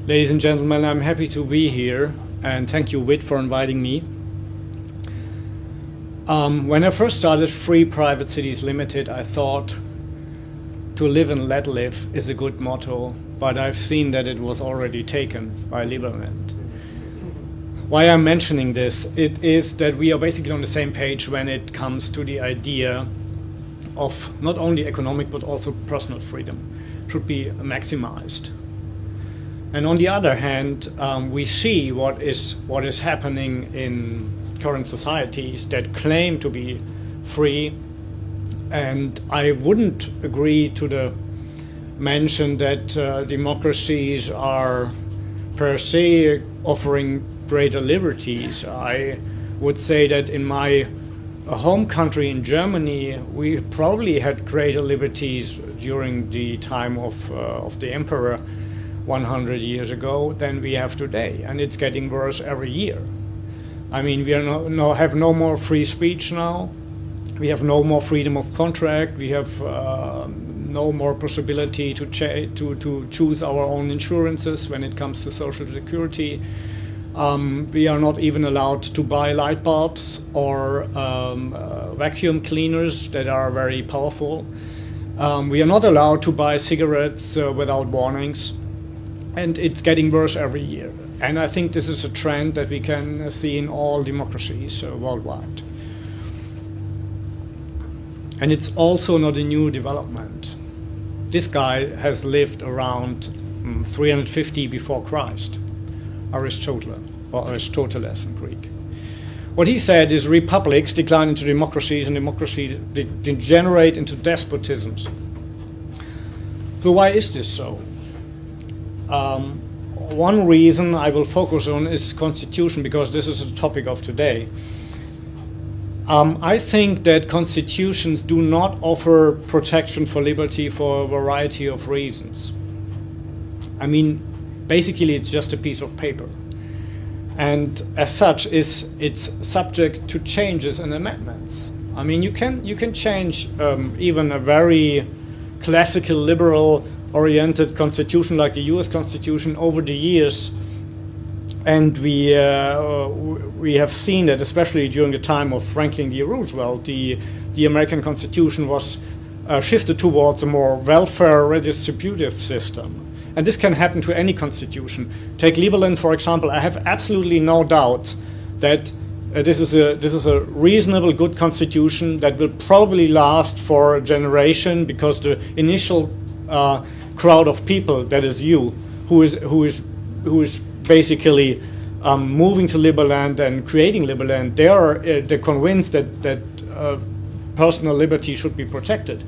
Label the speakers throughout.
Speaker 1: Ladies and gentlemen, I'm happy to be here, and thank you, Whit, for inviting me. When I first started Free Private Cities Limited, I thought to live and let live is a good motto, but I've seen that it was already taken by Liberland. Why I'm mentioning this, it is that we are basically on the same page when it comes to the idea of not only economic but also personal freedom should be maximized. And on the other hand, we see what is happening in current societies that claim to be free, and I wouldn't agree to the mention that democracies are per se offering greater liberties. I would say that in my home country in Germany, we probably had greater liberties during the time of the emperor 100 years ago than we have today, and it's getting worse every year. I mean, we are have no more free speech now. We have no more freedom of contract. We have no more possibility to choose our own insurances when it comes to social security. We are not even allowed to buy light bulbs or vacuum cleaners that are very powerful. We are not allowed to buy cigarettes without warnings, and it's getting worse every year. And I think this is a trend that we can see in all democracies worldwide. And it's also not a new development. This guy has lived around 350 before Christ, Aristotle, or Aristoteles in Greek. What he said is republics decline into democracies and democracies degenerate into despotisms. So why is this so? One reason I will focus on is constitution, because this is the topic of today. I think that constitutions do not offer protection for liberty for a variety of reasons. I mean, basically it's just a piece of paper. And as such, it's subject to changes and amendments. I mean, you can change even a very classical liberal-oriented constitution like the U.S. Constitution over the years, and we have seen that, especially during the time of Franklin D. Roosevelt, the American Constitution was shifted towards a more welfare redistributive system. And this can happen to any constitution. Take Liberland, for example. I have absolutely no doubt that this is a reasonable, good constitution that will probably last for a generation, because the initial crowd of people, that is you, who is basically moving to Liberland and creating Liberland, they're convinced that personal liberty should be protected.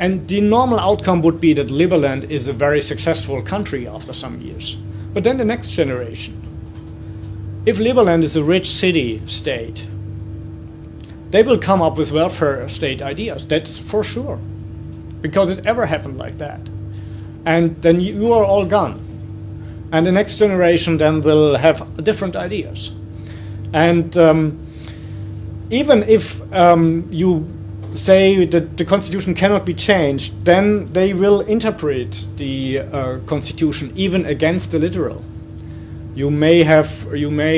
Speaker 1: And the normal outcome would be that Liberland is a very successful country after some years. But then the next generation, if Liberland is a rich city-state, they will come up with welfare state ideas, that's for sure, because it ever happened like that. And then you are all gone. And the next generation then will have different ideas. And even if you say that the constitution cannot be changed, then they will interpret the constitution even against the literal. You may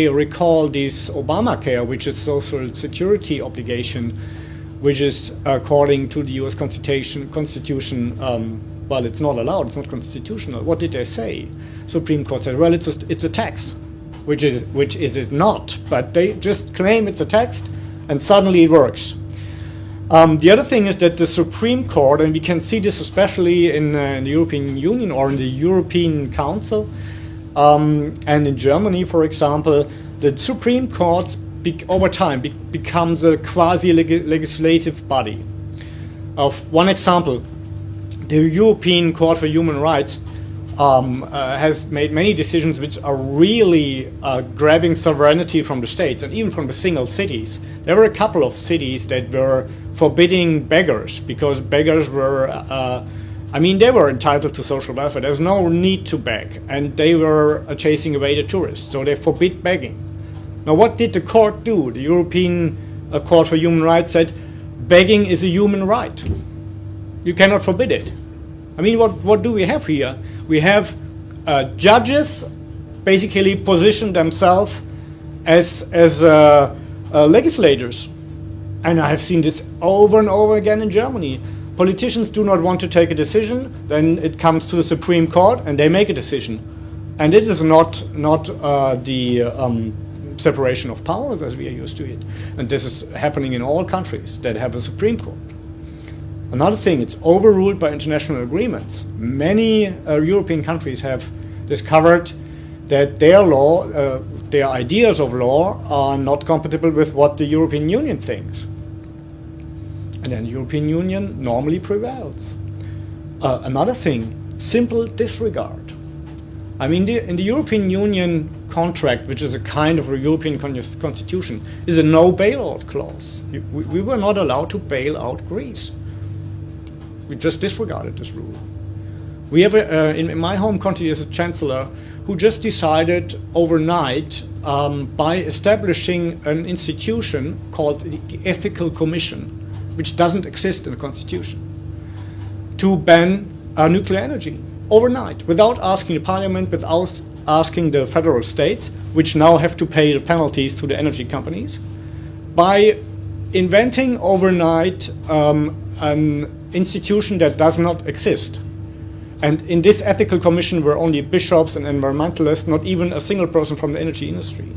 Speaker 1: recall this Obamacare, which is social security obligation, which is according to the U.S. Constitution, well, it's not allowed, it's not constitutional. What did they say? Supreme Court said, well, it's a tax, which is not, but they just claim it's a tax, and suddenly it works. The other thing is that the Supreme Court, and we can see this especially in the European Union or in the European Council, and in Germany, for example, the Supreme Court over time becomes a quasi-legislative body. Of one example, the European Court for Human Rights has made many decisions which are really grabbing sovereignty from the states and even from the single cities. There were a couple of cities that were forbidding beggars, because beggars were, they were entitled to social welfare. There's no need to beg, and they were chasing away the tourists, so they forbid begging. Now, what did the court do? The European Court for Human Rights said, begging is a human right. You cannot forbid it. I mean, what do we have here? We have judges basically position themselves as legislators. And I have seen this over and over again in Germany. Politicians do not want to take a decision, then it comes to the Supreme Court and they make a decision. And it is not the separation of powers as we are used to it. And this is happening in all countries that have a Supreme Court. Another thing, it's overruled by international agreements. Many European countries have discovered that their law, their ideas of law are not compatible with what the European Union thinks. And then the European Union normally prevails. Another thing, simple disregard. I mean, in the European Union contract, which is a kind of a European constitution, is a no bailout clause. We were not allowed to bail out Greece. We just disregarded this rule. We have, in my home country, is a chancellor who just decided overnight by establishing an institution called the Ethical Commission, which doesn't exist in the constitution, to ban nuclear energy overnight, without asking the parliament, without asking the federal states, which now have to pay the penalties to the energy companies, by inventing overnight an institution that does not exist. And in this ethical commission were only bishops and environmentalists, not even a single person from the energy industry.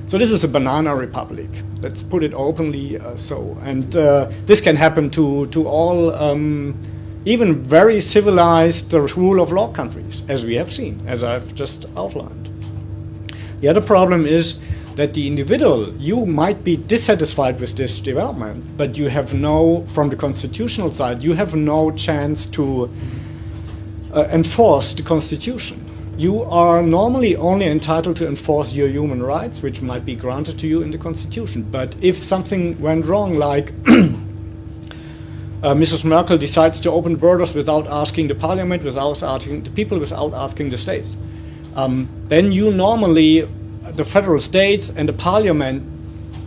Speaker 1: So this is a banana republic. Let's put it openly so. And this can happen to all, even very civilized rule of law countries, as we have seen, as I've just outlined. The other problem is that the individual, you might be dissatisfied with this development, but you have no, from the constitutional side, you have no chance to enforce the Constitution. You are normally only entitled to enforce your human rights, which might be granted to you in the Constitution. But if something went wrong, like Mrs. Merkel decides to open borders without asking the parliament, without asking the people, without asking the states, then you normally, the federal states and the parliament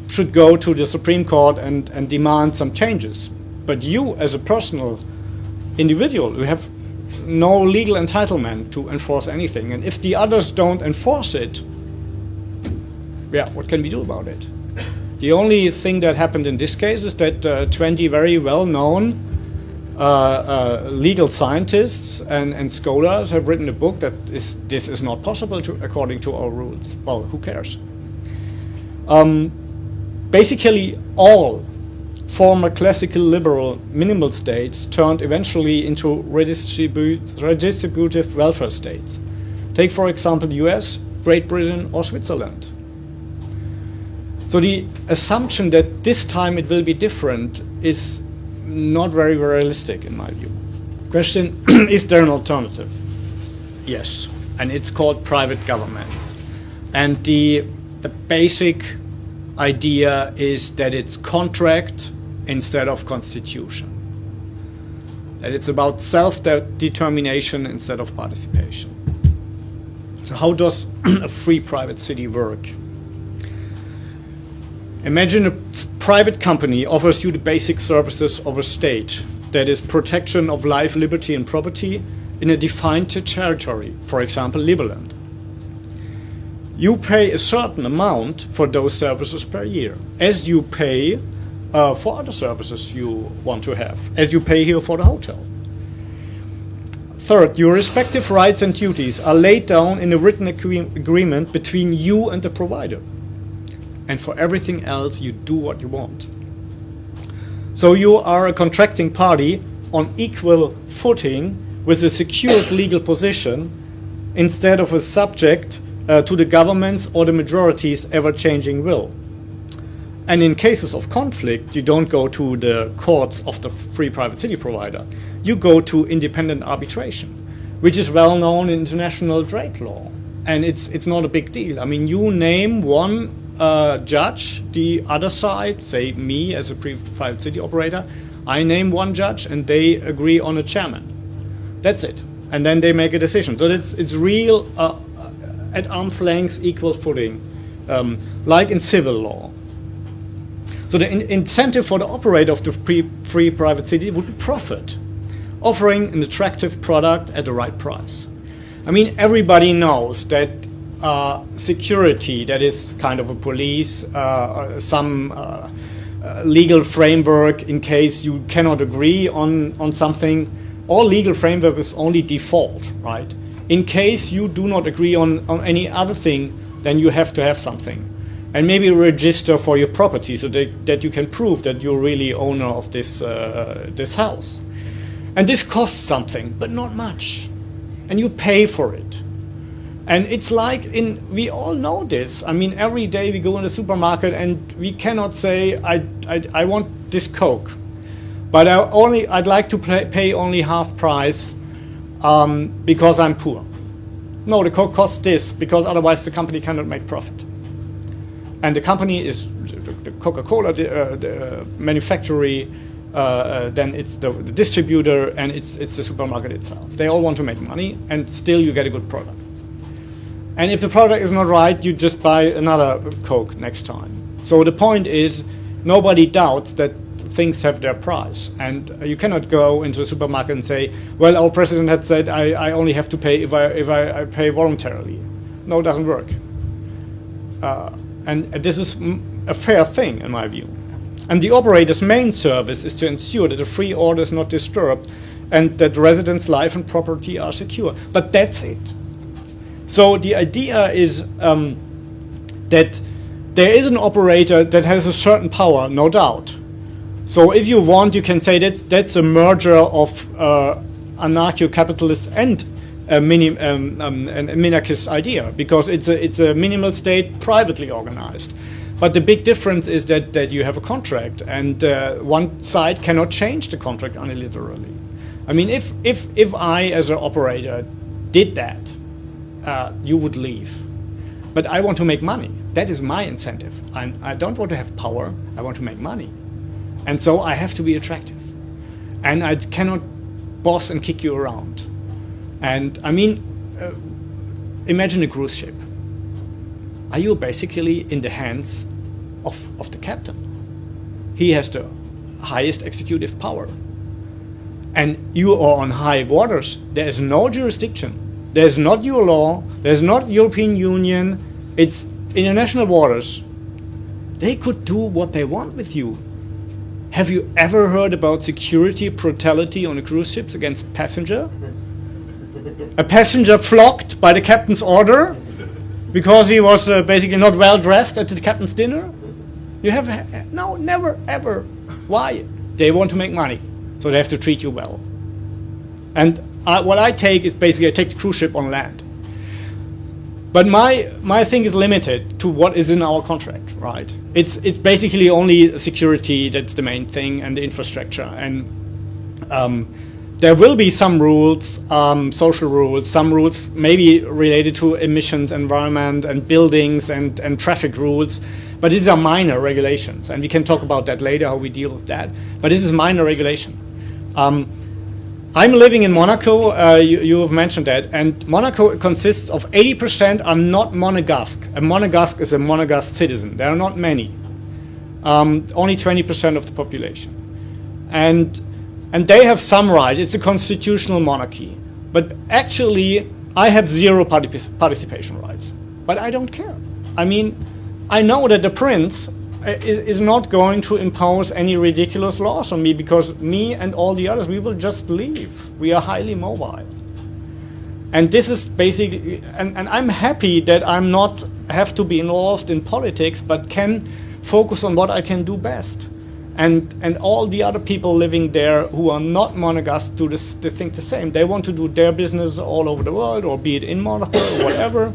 Speaker 1: should go to the Supreme Court and demand some changes. But you, as a personal individual, you have no legal entitlement to enforce anything. And if the others don't enforce it, yeah, what can we do about it? The only thing that happened in this case is that 20 very well-known legal scientists and scholars have written a book that this is not possible according to our rules. Well, who cares? Basically, all former classical liberal minimal states turned eventually into redistributive welfare states. Take, for example, the US, Great Britain, or Switzerland. So the assumption that this time it will be different is not very realistic in my view. Question, is there an alternative? Yes, and it's called private governments. And the basic idea is that it's contract instead of constitution. That it's about self-determination instead of participation. So how does a free private city work? Imagine a private company offers you the basic services of a state, that is protection of life, liberty and property in a defined territory, for example, Liberland. You pay a certain amount for those services per year, as you pay for other services you want to have, as you pay here for the hotel. Third, your respective rights and duties are laid down in a written agreement between you and the provider. And for everything else, you do what you want. So you are a contracting party on equal footing with a secured legal position instead of a subject to the government's or the majority's ever-changing will. And in cases of conflict, you don't go to the courts of the free private city provider. You go to independent arbitration, which is well known in international trade law. And it's not a big deal. I mean, you name one judge, the other side, say me as a private city operator, I name one judge and they agree on a chairman. That's it. And then they make a decision. So it's real at arm's length, equal footing, like in civil law. So the incentive for the operator of the free private city would be profit, offering an attractive product at the right price. I mean, everybody knows that security, that is kind of a police, some legal framework in case you cannot agree on something. All legal framework is only default, right? In case you do not agree on any other thing, then you have to have something. And maybe register for your property so that you can prove that you're really owner of this house. And this costs something, but not much. And you pay for it. And it's like, we all know this. I mean, every day we go in the supermarket and we cannot say, I want this Coke. But I'd like to pay only half price because I'm poor. No, the Coke costs this because otherwise the company cannot make profit. And the company is the Coca-Cola, the manufacturer, then it's the distributor, and it's the supermarket itself. They all want to make money, and still you get a good product. And if the product is not right, you just buy another Coke next time. So the point is, nobody doubts that things have their price. And you cannot go into a supermarket and say, well, our president had said I only have to pay if I pay voluntarily. No, it doesn't work. And this is a fair thing, in my view. And the operator's main service is to ensure that the free order is not disturbed and that residents' life and property are secure. But that's it. So the idea is that there is an operator that has a certain power, no doubt. So if you want, you can say that's a merger of anarcho-capitalist and an minarchist idea, because it's a minimal state privately organized. But the big difference is that you have a contract, and one side cannot change the contract unilaterally. I mean, if I, as an operator, did that, you would leave. But I want to make money. That is my incentive. I don't want to have power. I want to make money. And so I have to be attractive. And I cannot boss and kick you around. And I mean, imagine a cruise ship. Are you basically in the hands of the captain? He has the highest executive power. And you are on high waters. There is no jurisdiction. There's not your law. There's not European Union. It's international waters. They could do what they want with you. Have you ever heard about security brutality on the cruise ships against passenger? A passenger flogged by the captain's order because he was basically not well dressed at the captain's dinner? You have no, never, ever. Why? They want to make money, so they have to treat you well. And what I take is basically I take the cruise ship on land. But my thing is limited to what is in our contract, right? It's basically only security that's the main thing, and the infrastructure. And there will be some rules, social rules, some rules maybe related to emissions, environment, and buildings, and traffic rules. But these are minor regulations, and we can talk about that later, how we deal with that. But this is minor regulation. I'm living in Monaco, you have mentioned that, and Monaco consists of 80% are not Monegasque. A Monegasque is a Monegasque citizen. There are not many. Only 20% of the population. And they have some right. It's a constitutional monarchy. But actually, I have zero participation rights. But I don't care. I mean, I know that the prince is not going to impose any ridiculous laws on me, because me and all the others, we will just leave. We are highly mobile. And this is basically, and I'm happy that I'm not have to be involved in politics, but can focus on what I can do best. And all the other people living there who are not Monegasque do they think the same. They want to do their business all over the world, or be it in Monaco or whatever.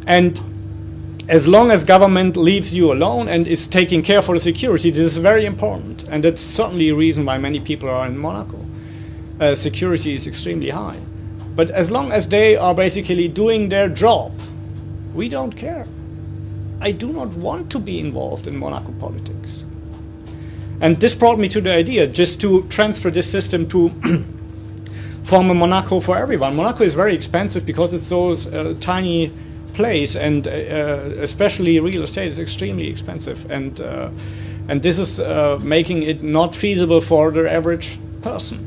Speaker 1: And as long as government leaves you alone and is taking care for the security, this is very important. And that's certainly a reason why many people are in Monaco. Security is extremely high. But as long as they are basically doing their job, we don't care. I do not want to be involved in Monaco politics. And this brought me to the idea just to transfer this system to form a Monaco for everyone. Monaco is very expensive because it's so tiny place, and especially real estate is extremely expensive, and this is making it not feasible for the average person.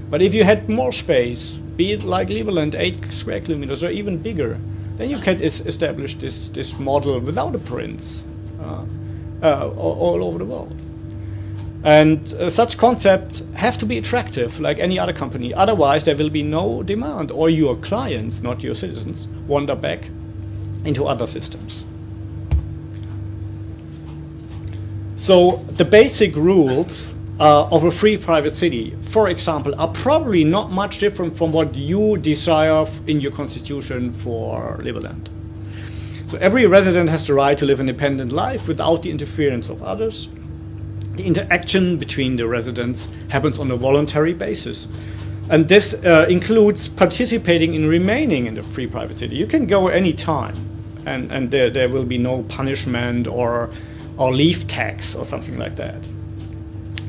Speaker 1: But if you had more space, be it like Liberland, 8 square kilometers or even bigger, then you can establish this model without a prince all over the world. And such concepts have to be attractive like any other company. Otherwise, there will be no demand, or your clients, not your citizens, wander back into other systems. So the basic rules of a free private city, for example, are probably not much different from what you desire in your constitution for Liberland. So every resident has the right to live an independent life without the interference of others. The interaction between the residents happens on a voluntary basis. And this includes participating in remaining in the free private city. You can go any time, and there will be no punishment or leave tax or something like that.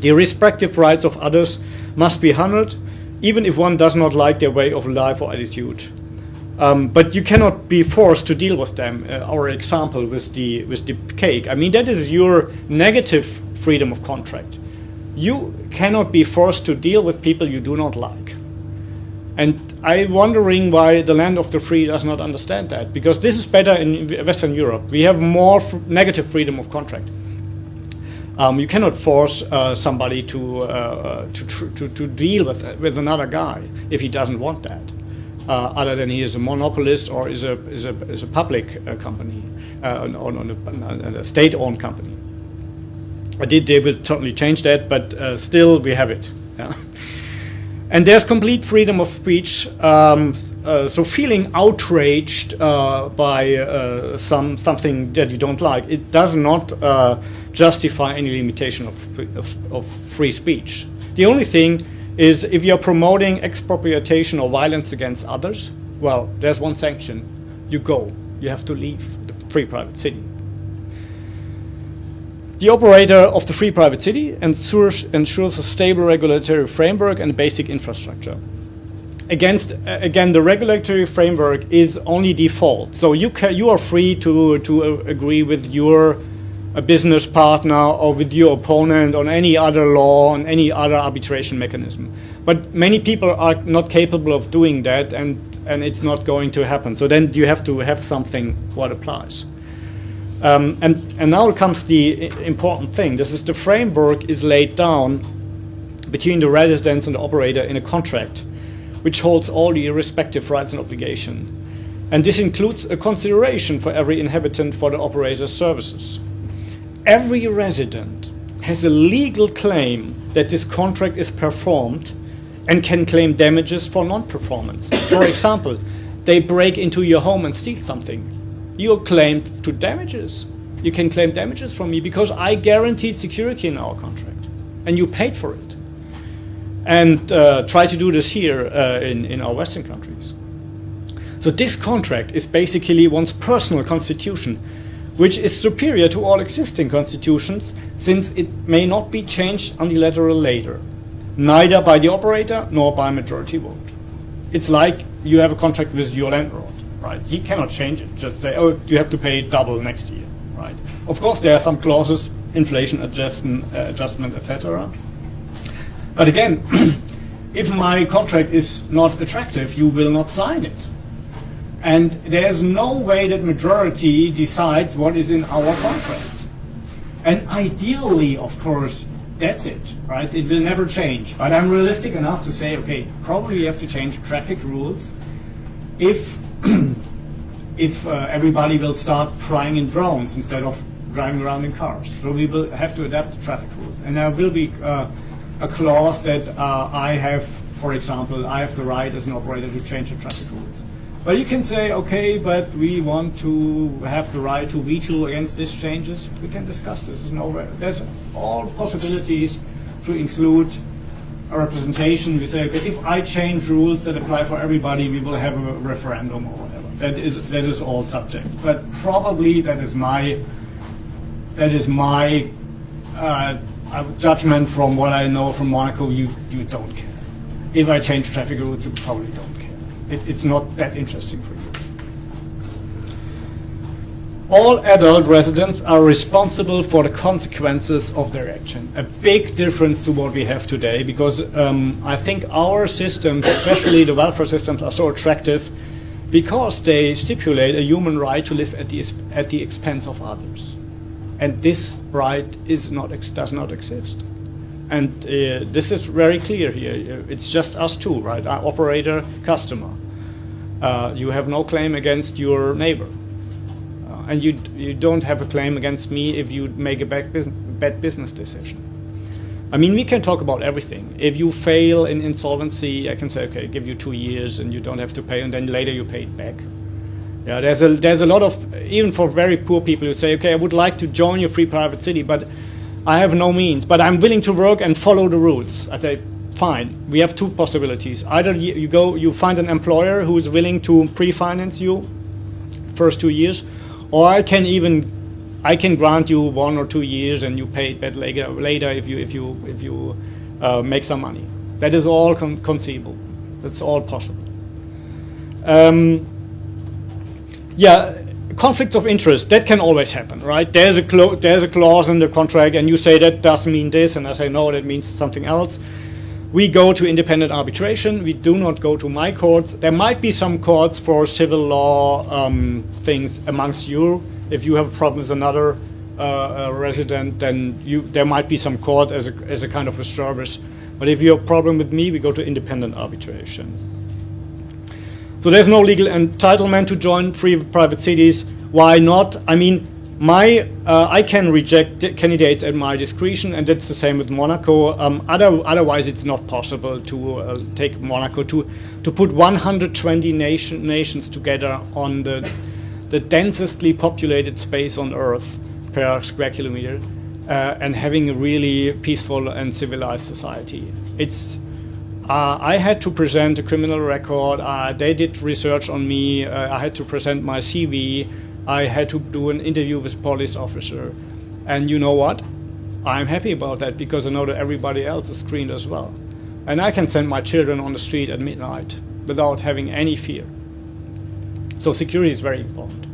Speaker 1: The respective rights of others must be honored, even if one does not like their way of life or attitude. But you cannot be forced to deal with them. Our example with the cake. I mean, that is your negative freedom of contract. You cannot be forced to deal with people you do not like. And I'm wondering why the land of the free does not understand that, because this is better in Western Europe. We have more negative freedom of contract. You cannot force somebody to deal with another guy if he doesn't want that. Other than he is a monopolist or is a public company, on a state-owned company. They will certainly change that, but still we have it. Yeah. And there's complete freedom of speech. So feeling outraged by something that you don't like, it does not justify any limitation of free speech. The only thing is if you're promoting expropriation or violence against others, well, there's one sanction. You go. You have to leave the free private city. The operator of the free private city ensures a stable regulatory framework and basic infrastructure. Again, the regulatory framework is only default. So you are free to agree with your business partner or with your opponent on any other law, on any other arbitration mechanism. But many people are not capable of doing that, and it's not going to happen. So then you have to have something what applies. And now comes the important thing. This is the framework is laid down between the residents and the operator in a contract, which holds all the respective rights and obligations. And this includes a consideration for every inhabitant for the operator's services. Every resident has a legal claim that this contract is performed and can claim damages for non-performance. For example, they break into your home and steal something. You're claimed to damages. You can claim damages from me because I guaranteed security in our contract and you paid for it. And try to do this here in our Western countries. So this contract is basically one's personal constitution, which is superior to all existing constitutions since it may not be changed unilaterally later, neither by the operator nor by majority vote. It's like you have a contract with your landlord, right? He cannot change it, just say, oh, you have to pay double next year, right? Of course, there are some clauses, inflation adjustment, etc. But again, if my contract is not attractive, you will not sign it. And there's no way that majority decides what is in our contract. And ideally, of course, that's it, right? It will never change. But I'm realistic enough to say, okay, probably you have to change traffic rules if everybody will start flying in drones instead of driving around in cars. So we will have to adapt the traffic rules. And there will be a clause that I have, for example, I have the right as an operator to change the traffic rules. But you can say, okay, but we want to have the right to veto against these changes. We can discuss this. There's all possibilities to include a representation. We say, okay, if I change rules that apply for everybody, we will have a referendum or whatever. That is all subject. But probably that is my judgment from what I know from Monaco. You don't care. If I change traffic rules, you probably don't care. It's not that interesting for you. all adult residents are responsible for the consequences of their action. A big difference to what we have today, because I think our systems, especially the welfare systems, are so attractive because they stipulate a human right to live at the expense of others. And this right does not exist. And this is very clear here. It's just us two, right? Our operator, customer. You have no claim against your neighbor. And you don't have a claim against me if you make a bad business decision. I mean, we can talk about everything. If you fail in insolvency, I can say, okay, give you 2 years and you don't have to pay, and then later you pay it back. Yeah, there's a lot of, even for very poor people who say, okay, I would like to join your free private city, but I have no means, but I'm willing to work and follow the rules. I say, fine, we have two possibilities. Either you find an employer who is willing to pre-finance you first 2 years, or I can grant you 1 or 2 years and you pay it back later if you make some money. That is all conceivable. That's all possible. Yeah, conflicts of interest, that can always happen, right? There's a clause in the contract and you say that does mean this, and I say no, that means something else. We go to independent arbitration. We do not go to my courts. There might be some courts for civil law things amongst you. If you have a problem with another resident, then there might be some court as a kind of a service. But if you have a problem with me, we go to independent arbitration. So there's no legal entitlement to join free private cities. Why not? I mean, I can reject candidates at my discretion, and that's the same with Monaco. Otherwise, it's not possible to take Monaco to put 120 nations together on the densely populated space on Earth per square kilometer, and having a really peaceful and civilized society. I had to present a criminal record. They did research on me. I had to present my CV. I had to do an interview with a police officer. And you know what? I'm happy about that because I know that everybody else is screened as well. And I can send my children on the street at midnight without having any fear. So security is very important.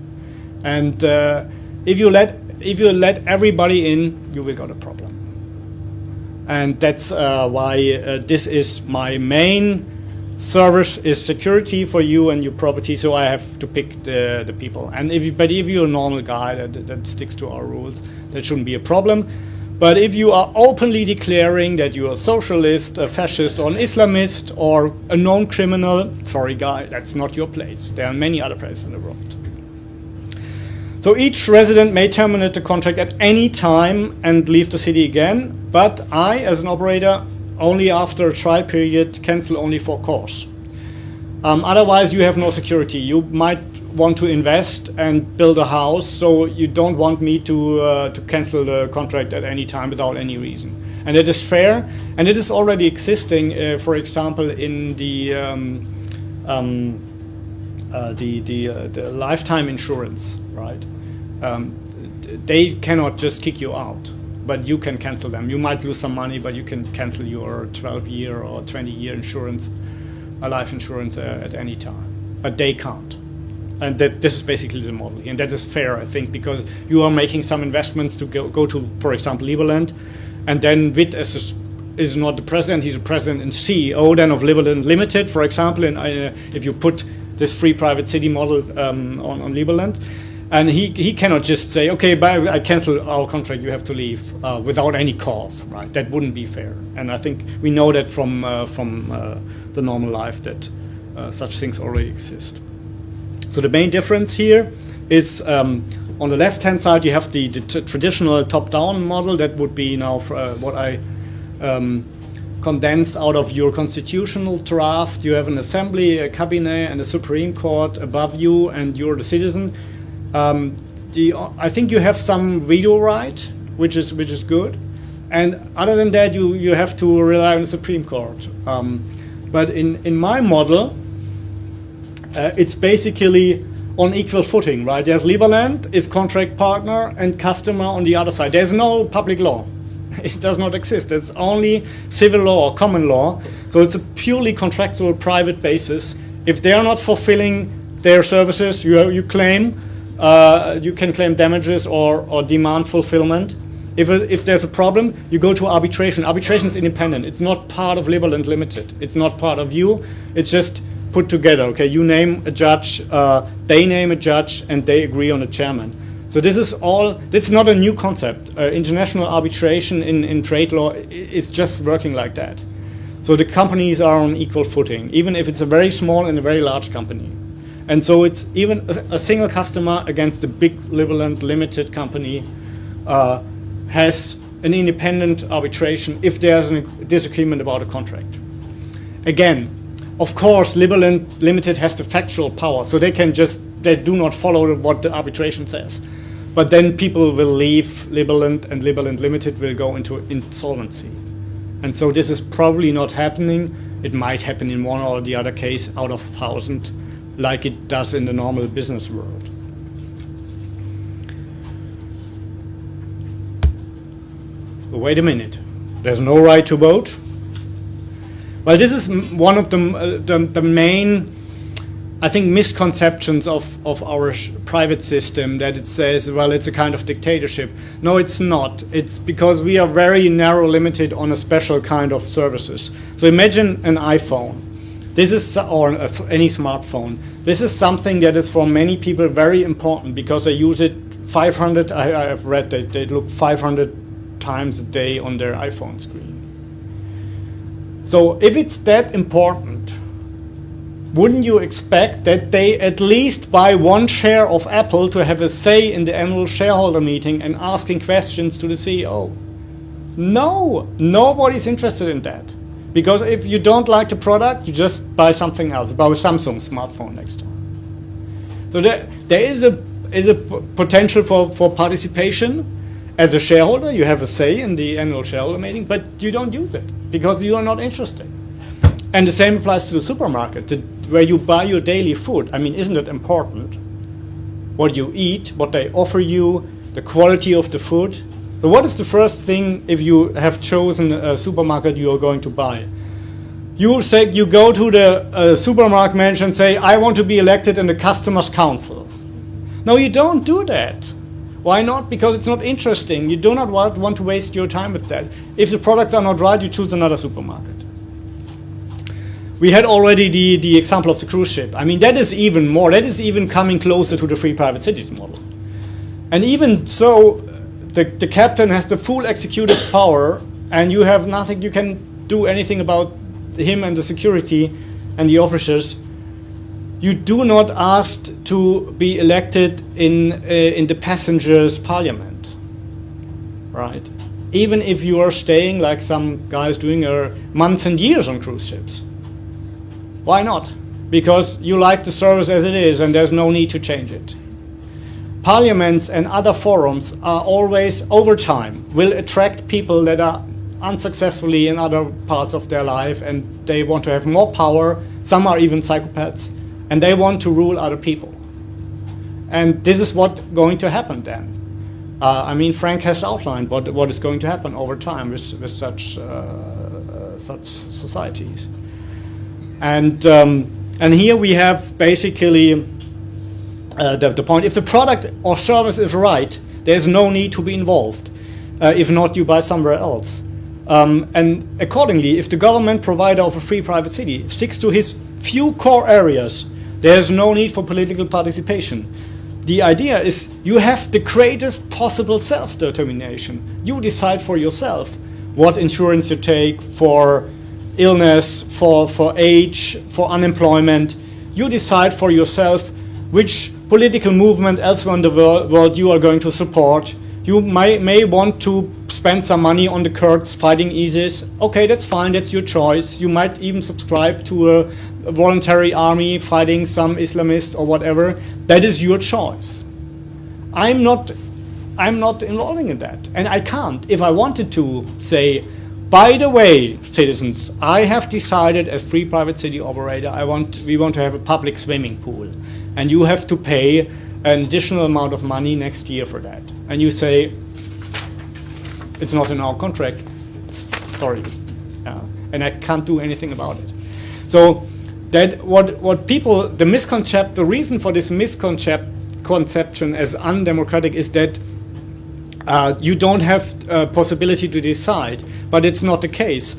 Speaker 1: And if you let everybody in, you will got a problem. And that's why this is my main service is security for you and your property, so I have to pick the people. And if you're a normal guy that sticks to our rules, that shouldn't be a problem. But if you are openly declaring that you are a socialist, a fascist, or an Islamist, or a known criminal, sorry guy, that's not your place. There are many other places in the world. So each resident may terminate the contract at any time and leave the city again, but I, as an operator, only after a trial period, cancel only for cause. Otherwise, you have no security. You might want to invest and build a house, so you don't want me to cancel the contract at any time without any reason. And it is fair, and it is already existing. For example, in the lifetime insurance, right? They cannot just kick you out, but you can cancel them. You might lose some money, but you can cancel your 12-year or 20-year insurance, life insurance at any time. But they can't. And this is basically the model. And that is fair, I think, because you are making some investments to go to, for example, Liberland, and then Witt is not the president, he's the president and CEO then of Liberland Limited, for example, and if you put this free private city model on Liberland. And he cannot just say, okay, but I cancel our contract, you have to leave, without any cause, right? That wouldn't be fair. And I think we know that from the normal life that such things already exist. So the main difference here is on the left-hand side, you have the traditional top-down model. That would be now what I condense out of your constitutional draft. You have an assembly, a cabinet, and a Supreme Court above you, and you're the citizen. I think you have some veto right, which is good, and other than that, you have to rely on the Supreme Court. But in my model, it's basically on equal footing, right? There's Liberland is contract partner and customer on the other side. There's no public law. It does not exist. It's only civil law or common law. So it's a purely contractual private basis. If they are not fulfilling their services, you claim, you can claim damages or demand fulfillment. If there's a problem, you go to arbitration. Arbitration is independent. It's not part of Liberland Limited. It's not part of you. It's just put together. Okay, you name a judge, they name a judge, and they agree on a chairman. So this is all. It's not a new concept. International arbitration in trade law is just working like that. So the companies are on equal footing, even if it's a very small and a very large company. And so it's even a single customer against a big Liberland Limited company has an independent arbitration if there's a disagreement about a contract. Again, of course, Liberland Limited has the factual power, so they do not follow what the arbitration says. But then people will leave Liberland, and Liberland Limited will go into insolvency. And so this is probably not happening. It might happen in one or the other case out of 1,000, like it does in the normal business world. But wait a minute, there's no right to vote? Well, this is one of the main, I think, misconceptions of our private system, that it says, well, it's a kind of dictatorship. No, it's not. It's because we are very narrow limited on a special kind of services. So imagine an iPhone. This is, or any smartphone. This is something that is for many people very important because they use it 500, I've read that they look 500 times a day on their iPhone screen. So if it's that important, wouldn't you expect that they at least buy one share of Apple to have a say in the annual shareholder meeting and asking questions to the CEO? No, nobody's interested in that. Because if you don't like the product, you just buy something else, buy a Samsung smartphone next time. So there is a potential for participation. As a shareholder, you have a say in the annual shareholder meeting, but you don't use it because you are not interested. And the same applies to the supermarket, where you buy your daily food. I mean, isn't it important what you eat, what they offer you, the quality of the food? But what is the first thing if you have chosen a supermarket you are going to buy? You go to the supermarket manager and say, I want to be elected in the customers' council. No, you don't do that. Why not? Because it's not interesting. You do not want to waste your time with that. If the products are not right, you choose another supermarket. We had already the example of the cruise ship. I mean, that is even more. That is even coming closer to the free private cities model. And even so, the captain has the full executive power, and you have nothing. You can do anything about him and the security and the officers. You do not ask to be elected in the passengers' parliament, right? Even if you are staying, like some guys doing, months and years on cruise ships. Why not? Because you like the service as it is, and there's no need to change it. Parliaments and other forums are always, over time, will attract people that are unsuccessfully in other parts of their life, and they want to have more power. Some are even psychopaths. And they want to rule other people. And this is what's going to happen then. I mean, Frank has outlined what is going to happen over time with such societies. And here we have basically the point. If the product or service is right, there's no need to be involved. If not, you buy somewhere else. And accordingly, if the government provider of a free private city sticks to his few core areas, there's no need for political participation. The idea is you have the greatest possible self-determination. You decide for yourself what insurance you take for illness, for age, for unemployment. You decide for yourself which political movement elsewhere in the world you are going to support. You may want to spend some money on the Kurds fighting ISIS. Okay, that's fine, that's your choice. You might even subscribe to a voluntary army fighting some Islamists or whatever. That is your choice. I'm not involving in that. And I can't. If I wanted to say, by the way, citizens, I have decided as free private city operator, we want to have a public swimming pool. And you have to pay an additional amount of money next year for that. And you say, it's not in our contract. Sorry. And I can't do anything about it. So that what people, the reason for this misconception conception as undemocratic is that you don't have possibility to decide, but it's not the case,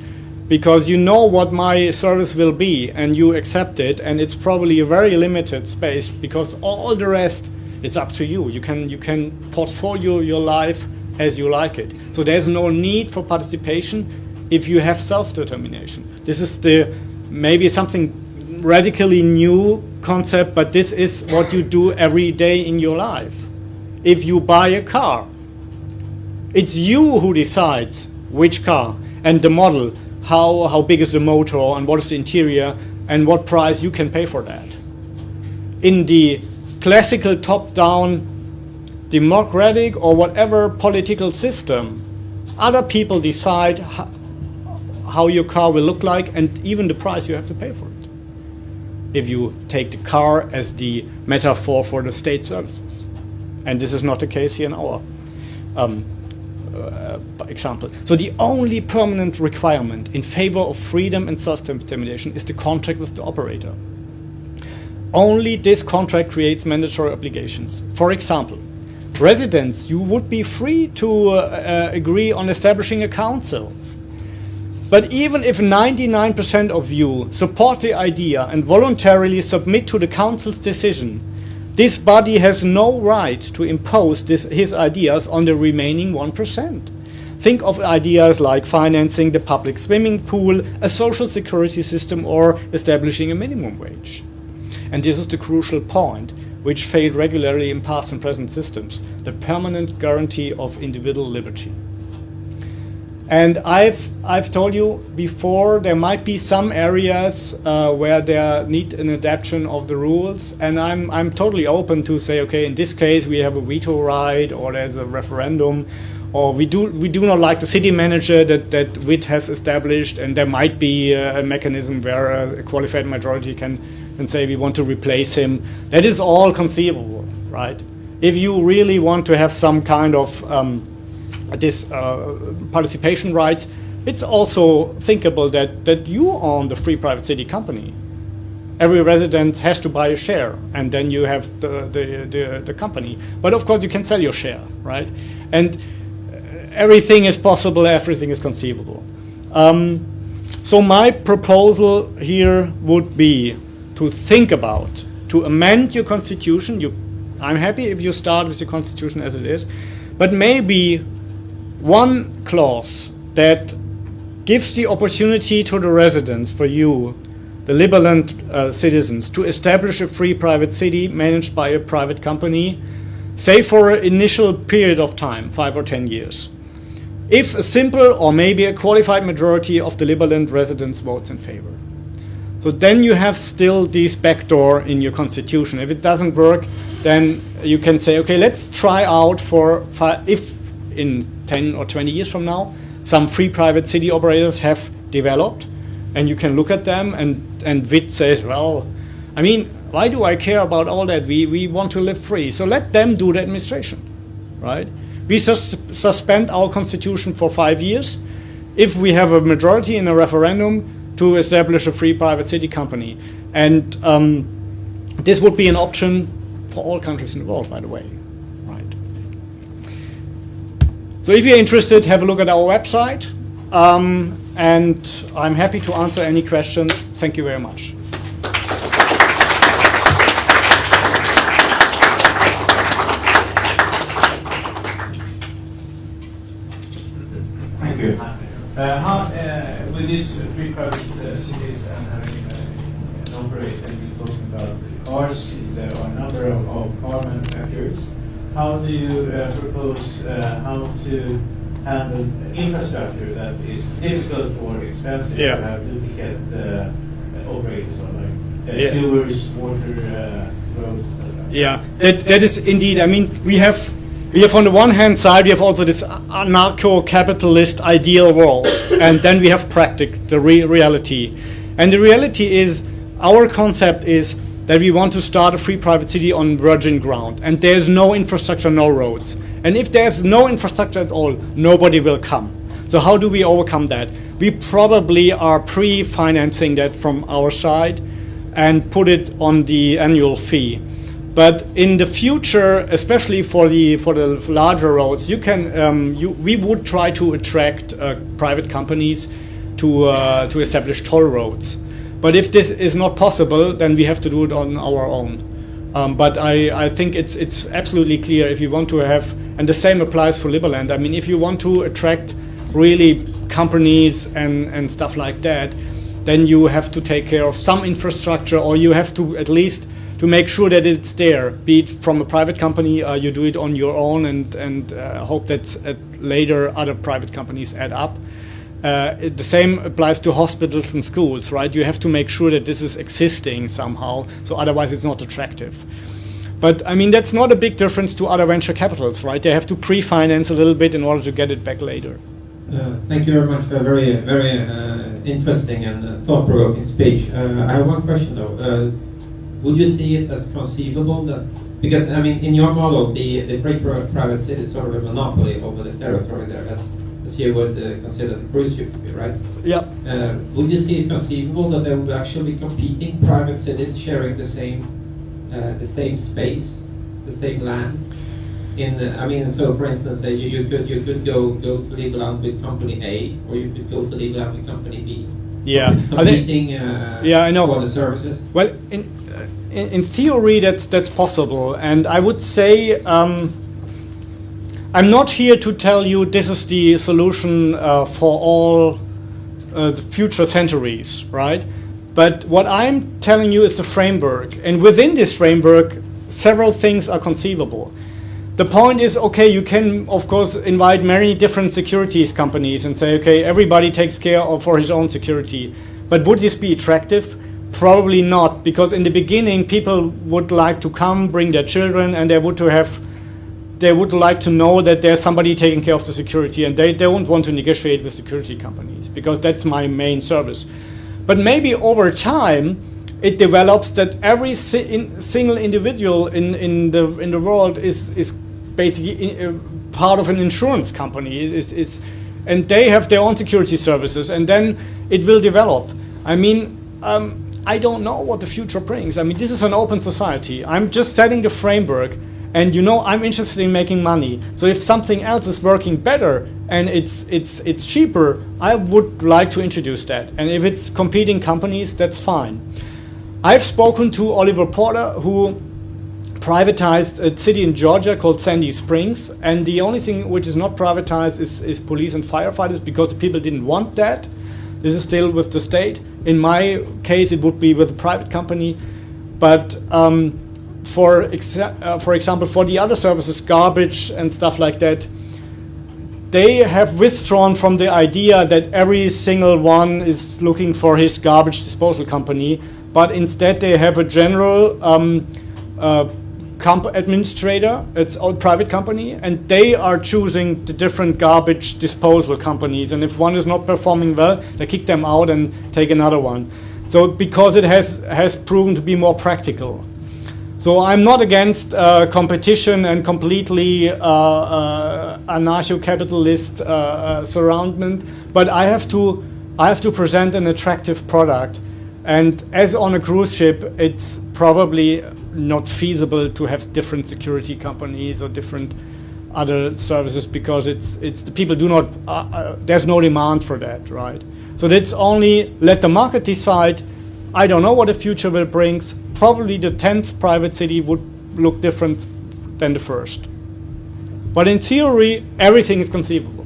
Speaker 1: because you know what my service will be and you accept it, and it's probably a very limited space, because all the rest, it's up to you. You can portfolio your life as you like it. So there's no need for participation if you have self-determination. This is maybe something radically new concept, but this is what you do every day in your life. If you buy a car, it's you who decides which car and the model, how big is the motor and what is the interior and what price you can pay for that. In the classical top-down democratic or whatever political system, other people decide how your car will look like and even the price you have to pay for it, if you take the car as the metaphor for the state services. And this is not the case here in our example. So the only permanent requirement in favor of freedom and self-determination is the contract with the operator. Only this contract creates mandatory obligations. For example, residents, you would be free to agree on establishing a council. But even if 99% of you support the idea and voluntarily submit to the council's decision, this body has no right to impose his ideas on the remaining 1%. Think of ideas like financing the public swimming pool, a social security system, or establishing a minimum wage. And this is the crucial point, which failed regularly in past and present systems, the permanent guarantee of individual liberty. And I've told you before, there might be some areas where there need an adaptation of the rules, and I'm totally open to say, okay, in this case we have a veto right, or there's a referendum, or we do not like the city manager that WIT has established, and there might be a mechanism where a qualified majority can say we want to replace him. That is all conceivable, right? If you really want to have some kind of participation rights, it's also thinkable that you own the free private city company. Every resident has to buy a share, and then you have the company. But of course you can sell your share, right? And everything is possible, everything is conceivable. So my proposal here would be to think about, to amend your constitution. I'm happy if you start with your constitution as it is, but maybe one clause that gives the opportunity to the residents, for you, the Liberland citizens, to establish a free private city managed by a private company, say for an initial period of time, 5 or 10 years, if a simple or maybe a qualified majority of the Liberland residents votes in favor. So then you have still this backdoor in your constitution. If it doesn't work, then you can say, okay, let's try out if in 10 or 20 years from now, some free private city operators have developed, and you can look at them, and WIT says, well, I mean, why do I care about all that? We want to live free. So let them do the administration, right? We suspend our constitution for 5 years. If we have a majority in a referendum to establish a free private city company. And this would be an option for all countries in the world, by the way, right? So if you're interested, have a look at our website. And I'm happy to answer any questions. Thank you very much.
Speaker 2: Thank you. With these free private cities and having an operator, you're talking about cars, there are a number of car manufacturers. How do you propose how to handle infrastructure that is difficult or expensive to have duplicate operators on, like sewers, water, roads?
Speaker 1: Yeah, that is indeed. I mean, we have on the one hand side, we have also this anarcho-capitalist ideal world, and then we have the reality. And the reality is, our concept is that we want to start a free private city on virgin ground, and there's no infrastructure, no roads. And if there's no infrastructure at all, nobody will come. So how do we overcome that? We probably are pre-financing that from our side and put it on the annual fee. But in the future, especially for the larger roads, you can we would try to attract private companies to establish toll roads. But if this is not possible, then we have to do it on our own. But I think it's absolutely clear if you want to have, and the same applies for Liberland. I mean, if you want to attract really companies and stuff like that, then you have to take care of some infrastructure, or you have to at least to make sure that it's there, be it from a private company, you do it on your own and hope that later other private companies add up. The same applies to hospitals and schools, right? You have to make sure that this is existing somehow, so otherwise it's not attractive. But I mean, that's not a big difference to other venture capitals, right? They have to pre-finance a little bit in order to get it back later.
Speaker 3: Thank you very much for a very, very interesting and thought-provoking speech. I have one question though. Would you see it as conceivable that, because I mean, in your model, the free private city is sort of a monopoly over the territory there, as you would consider the cruise ship to be, right?
Speaker 1: Yeah.
Speaker 3: Would you see it conceivable that there would actually be competing private cities sharing the same space, the same land? I mean, so for instance, you could go to Liberland with company A, or you could go to Liberland with company B.
Speaker 1: Yeah.
Speaker 3: Competing
Speaker 1: yeah, I know.
Speaker 3: For the services.
Speaker 1: Well, in theory, that's possible, and I would say I'm not here to tell you this is the solution for all the future centuries, right? But what I'm telling you is the framework, and within this framework, several things are conceivable. The point is, okay, you can, of course, invite many different securities companies and say, okay, everybody takes care for his own security. But would this be attractive? Probably not, because in the beginning, people would like to come, bring their children, and they would like to know that there's somebody taking care of the security, and they don't want to negotiate with security companies, because that's my main service. But maybe over time, it develops that every single individual in the world is basically part of an insurance company, and they have their own security services, and then it will develop. I mean, I don't know what the future brings. I mean, this is an open society. I'm just setting the framework, and I'm interested in making money. So if something else is working better and it's cheaper, I would like to introduce that. And if it's competing companies, that's fine. I've spoken to Oliver Porter, who privatized a city in Georgia called Sandy Springs, and the only thing which is not privatized is police and firefighters, because the people didn't want that. This is still with the state. In my case, it would be with a private company. But for example, for the other services, garbage and stuff like that, they have withdrawn from the idea that every single one is looking for his garbage disposal company, but instead they have a general administrator. It's a private company, and they are choosing the different garbage disposal companies, and if one is not performing well, they kick them out and take another one. So because it has proven to be more practical. So I'm not against competition and completely anarcho-capitalist surroundment, but I have to present an attractive product. And as on a cruise ship, it's probably not feasible to have different security companies or different other services, because it's the people do not. There's no demand for that, right? So that's only let the market decide. I don't know what the future will bring. Probably the 10th private city would look different than the first. But in theory, everything is conceivable.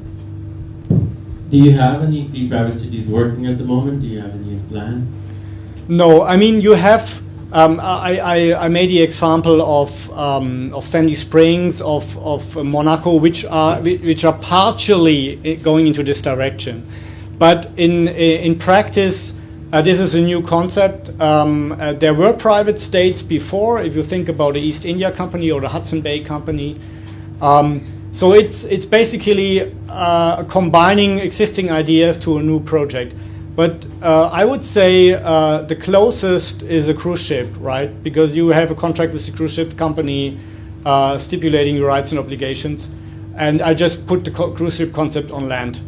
Speaker 4: Do you have any free private cities working at the moment? Do you have any plan?
Speaker 1: No, I mean, you have. I made the example of Sandy Springs, of Monaco, which are partially going into this direction, but in practice, this is a new concept. There were private states before. If you think about the East India Company or the Hudson Bay Company, so it's basically combining existing ideas to a new project. But I would say the closest is a cruise ship, right? Because you have a contract with the cruise ship company stipulating your rights and obligations. And I just put the cruise ship concept on land.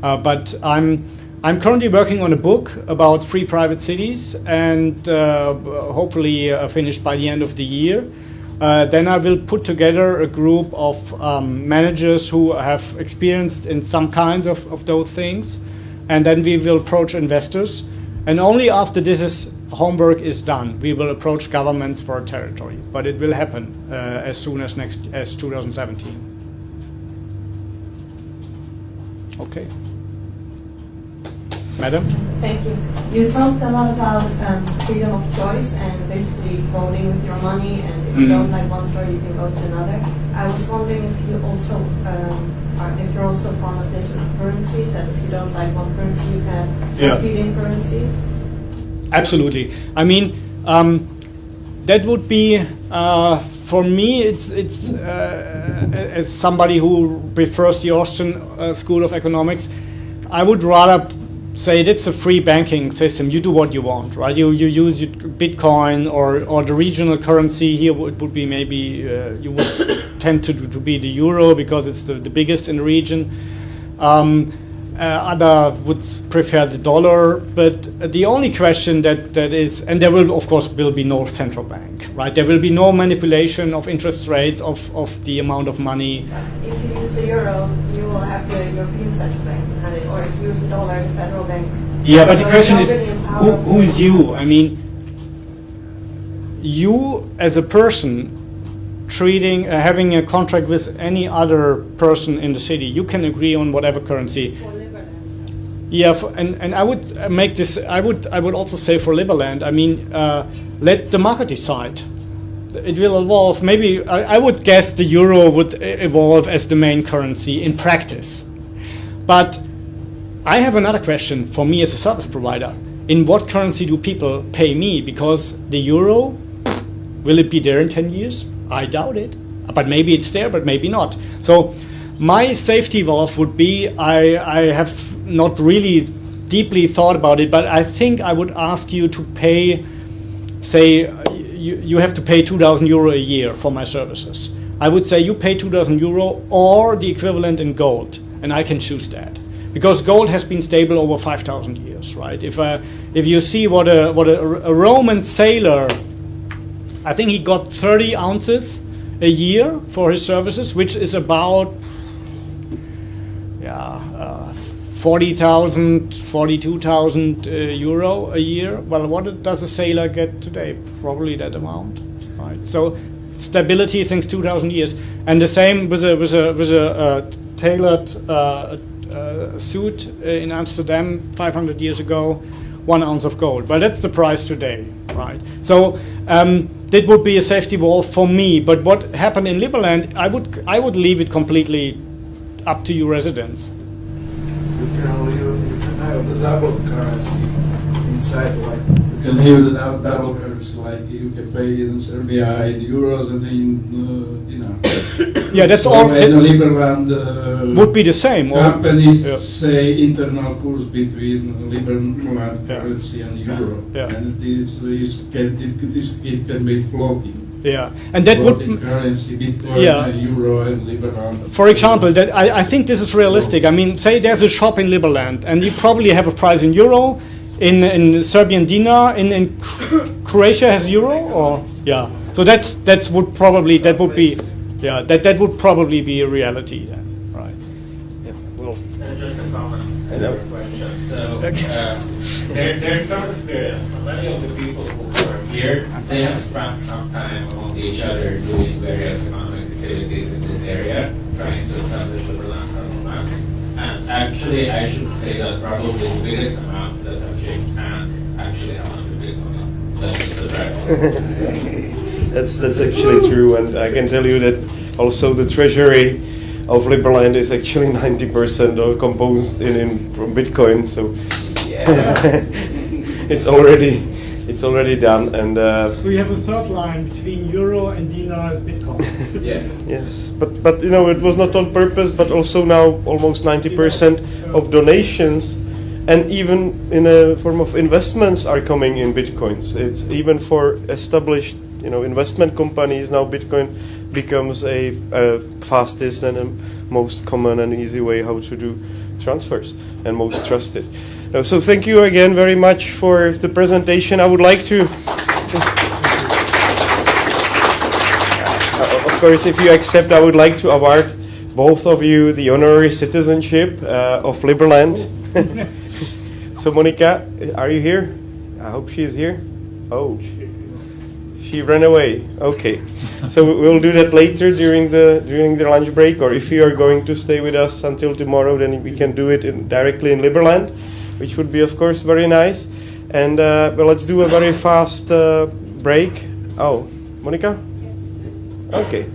Speaker 1: But I'm currently working on a book about free private cities, and hopefully finished by the end of the year. Then I will put together a group of managers who have experienced in some kinds of those things, and then we will approach investors. And only after homework is done, we will approach governments for a territory. But it will happen as soon as 2017. Okay. Madam?
Speaker 5: Thank you. You talked a lot about freedom of choice and basically voting with your money, and if you don't like one store, you can go to another. I was wondering if you also, if you're also fond of this with currencies, that if you don't like one currency, you can have competing currencies.
Speaker 1: Absolutely. I mean, that would be for me. It's as somebody who prefers the Austrian School of Economics, I would rather say it's a free banking system. You do what you want, right? You use Bitcoin or the regional currency. Here it would be maybe you would tend to be the euro because it's the biggest in the region. Other would prefer the dollar, but the only question that is, and there will of course be no central bank, right? There will be no manipulation of interest rates of the amount of money.
Speaker 5: If you use the euro, you will have the European Central Bank behind it, or if you use the dollar, the federal bank.
Speaker 1: Yeah, but
Speaker 5: so
Speaker 1: the question is,
Speaker 5: really
Speaker 1: who is you? I mean, you as a person having a contract with any other person in the city, you can agree on whatever currency. Yeah, and I would make this. I would also say for Liberland. I mean, let the market decide. It will evolve. Maybe I would guess the euro would evolve as the main currency in practice. But I have another question for me as a service provider. In what currency do people pay me? Because the euro, will it be there in 10 years? I doubt it. But maybe it's there, but maybe not. So my safety valve would be, I have not really deeply thought about it, but I think I would ask you to pay, say, you have to pay 2,000 euro a year for my services. I would say you pay 2,000 euro or the equivalent in gold, and I can choose that. Because gold has been stable over 5,000 years, right? If you see what a Roman sailor, I think he got 30 ounces a year for his services, which is about 40,000, 42,000 euro a year. Well, what does a sailor get today? Probably that amount, right? So stability since 2,000 years, and the same with a tailored suit in Amsterdam 500 years ago, 1 ounce of gold. But that's the price today, right? So that would be a safety valve for me. But what happened in Liberland, I would leave it completely up to your residents.
Speaker 6: You can have the double currency inside, like you can have the double currency, like you can pay in Serbia in euros and in
Speaker 1: Yeah, that's
Speaker 6: so
Speaker 1: all.
Speaker 6: in Liberland
Speaker 1: Would be the same.
Speaker 6: Companies say internal course between Liberland currency and euro, and it can be floating.
Speaker 1: Yeah, and that
Speaker 6: floating
Speaker 1: would
Speaker 6: currency between euro and Liberland.
Speaker 1: For example, that I think this is realistic. I mean, say there's a shop in Liberland, and you probably have a price in euro, in Serbian dinar, in Croatia has euro, or So that would probably be a reality then, right? Yeah. Well,
Speaker 7: just a comment on your question. So there's sort of many of the people who are here, they have spent some time among each other doing various economic activities in this area, trying to establish Liberland settlements. And actually, I should say that probably the biggest amounts that have changed hands actually have under Bitcoin. That's the
Speaker 8: That's actually true, and I can tell you that also the treasury of Liberland is actually 90% composed from Bitcoin. So it's already done, and
Speaker 1: so you have a third line between euro and dinar as Bitcoin.
Speaker 8: Yes, but you know, it was not on purpose, but also now almost 90% of donations and even in a form of investments are coming in Bitcoins. It's even for established, investment companies now. Bitcoin becomes a fastest and a most common and easy way how to do transfers and most trusted. No, so thank you again very much for the presentation. I would like to, of course, if you accept, I would like to award both of you the honorary citizenship of Liberland. So Monica, are you here? I hope she is here. Oh, she ran away. Okay, so we'll do that later during the lunch break, or if you are going to stay with us until tomorrow, then we can do it directly in Liberland, which would be, of course, very nice. And well, let's do a very fast break. Oh, Monica? Yes. Okay.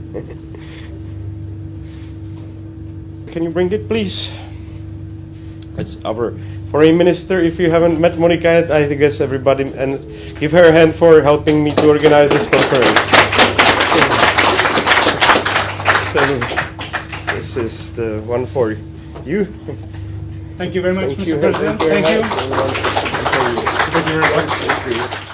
Speaker 8: Can you bring it, please? It's our foreign minister. If you haven't met Monica yet, I guess everybody, and give her a hand for helping me to organize this conference. So this is the one for you.
Speaker 1: Thank you very much,
Speaker 8: Thank
Speaker 1: Mr.
Speaker 8: you.
Speaker 1: President.
Speaker 8: Thank you.
Speaker 1: Thank you.
Speaker 8: Thank you very much. Thank you.